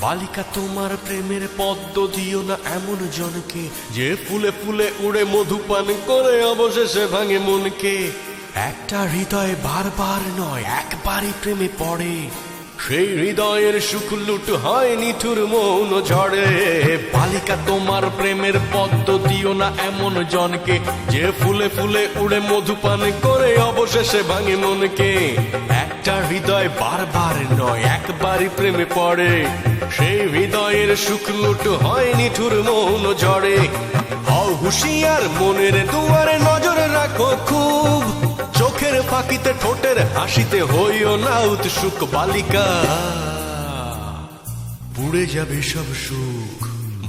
বালিকা তোমার প্রেমের পদ্ম দিও না এমন জনকে, যে ফুলে ফুলে উড়ে মধুপান করে অবশেষে ভাঙে মনকে। একটা হৃদয় বারবার নয় একবারই প্রেমে পড়ে, সেই হৃদয়ের সুখ লুট হয় নিঠুর মৌন ঝড়ে। বালিকা তোমার প্রেমের পদ্ম দিও না এমন জনকে, যে ফুলে ফুলে উড়ে মধুপান করে অবশেষে ভাঙে মনকে। একটা হৃদয় বারবার নয় একবারই প্রেমে পড়ে, সেই হৃদয়ের সুখ লুট হয় নিঠুর মৌন ঝড়ে। হও হুঁশিয়ার মনের দুয়ারে নজর রাখো খুব, চোখের ফাঁকিতে ঠোঁটের হাসিতে হইও না উৎসুক। বালিকা পুড়ে যাবে সব সুখ।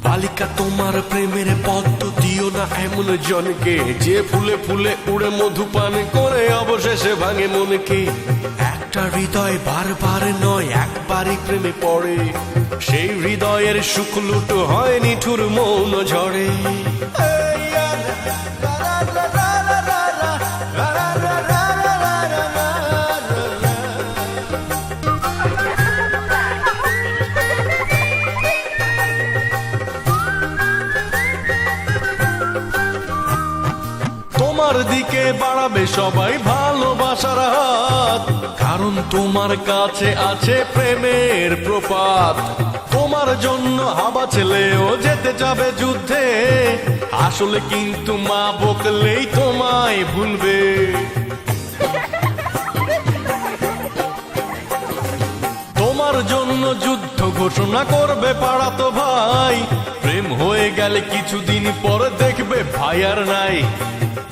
বালিকা তোমার প্রেমের পদ্ম দিও না এমন জনকে, যে ফুলে ফুলে উড়ে মধুপান করে অবশেষে ভাঙে মনকে। একটা হৃদয় বারবার নয় একবারই প্রেমে পড়ে, সেই হৃদয়ের সুখ লুট হয় নিঠুর মৌন ঝড়ে। তোমার দিকে বাড়াবে সবাই ভালোবাসার হাত, কারণ তোমার কাছে আছে প্রেমের প্রপাত। তোমার জন্য হাবা ছেলেও যেতে যাবে যুদ্ধে, আসলে কিন্তু মা বকলেই তোমায় ভুলবে। তোমার জন্য যুদ্ধ ঘোষণা করবে পাড়াতো ভাই, প্রেম হয়ে গেলে কিছুদিন পর দেখবে ভাই আর নাই।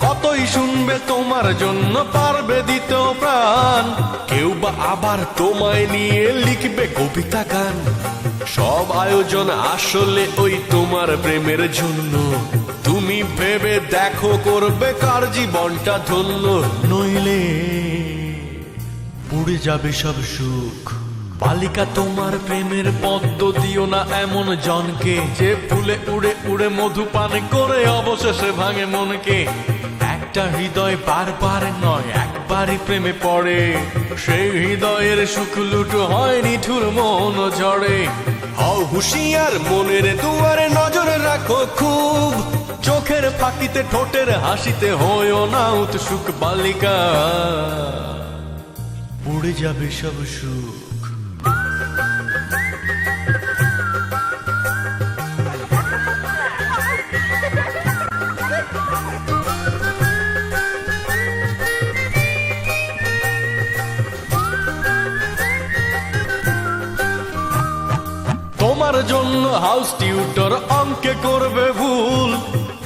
কতই শুনবে তোমার জন্য পারবে দিতে প্রাণ, কেউ বা আবার তোমায় নিয়ে লিখবে কবিতা গান। সব আয়োজন আসলে ওই তোমার প্রেমের জন্য, তুমি ভেবে দেখো করবে কার জীবনটা ধন্য। নইলে পুড়ে যাবে সব সুখ। বালিকা তোমার প্রেমের পদ্ম দিও না এমন জনকে, যে ফুলে উড়ে উড়ে মধুপান করে অবশেষে ভাঙে মনকে। একটা হৃদয় বারবার নয় একবারই প্রেমে পড়ে, সেই হৃদয়ের সুখ লুট হয় নিঠুর মৌন ঝড়ে। হও হুঁশিয়ার মনের দুয়ারে নজর রাখো খুব, চোখের ফাঁকিতে ঠোঁটের হাসিতে হইও না উৎসুক। বালিকা পুড়ে যাবে সব সুখ। তোমার জন্য হাউস টিউটর অঙ্কে করবে ভুল,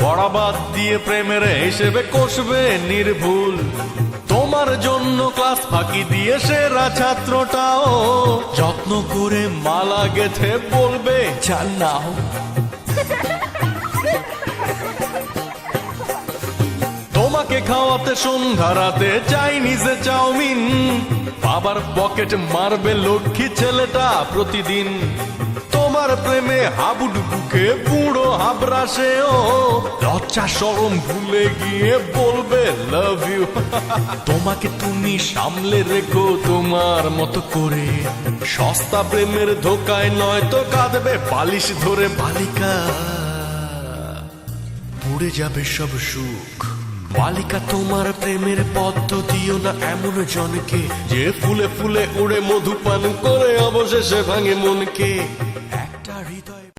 পড়া বাদ দিয়ে প্রেমের হিসেবে কষবে নির্ভুল। তোমার জন্য ক্লাস ফাঁকি দিয়ে সেরা ছাত্রটাও যত্ন করে মালা গেথে বলবে জান নাও। তোমাকে খাওয়াতে সন্ধ্যা রাতে চাইনিজে চাউমিন, বাবার পকেট মারবে লক্ষ্মী ছেলেটা প্রতিদিন। তোমার প্রেমে হাবুডুবুকে বুড়ো হাবরাসেও লজ্জা শরম ভুলে গিয়ে বলবে লাভ ইউ। তোমাকে তুমি সামলে রেখো তোমার মতো করে, সস্তা প্রেমের ধোকায় নয় তো কাঁদবে বালিশ ধরে। বালিকা পুড়ে যাবে সব সুখ। বালিকা তোমার প্রেমের পদ্ম দিও না এমন জনকে, যে ফুলে ফুলে উড়ে মধুপান করে অবশেষে ভাঙে মনকে। একটা হৃদয়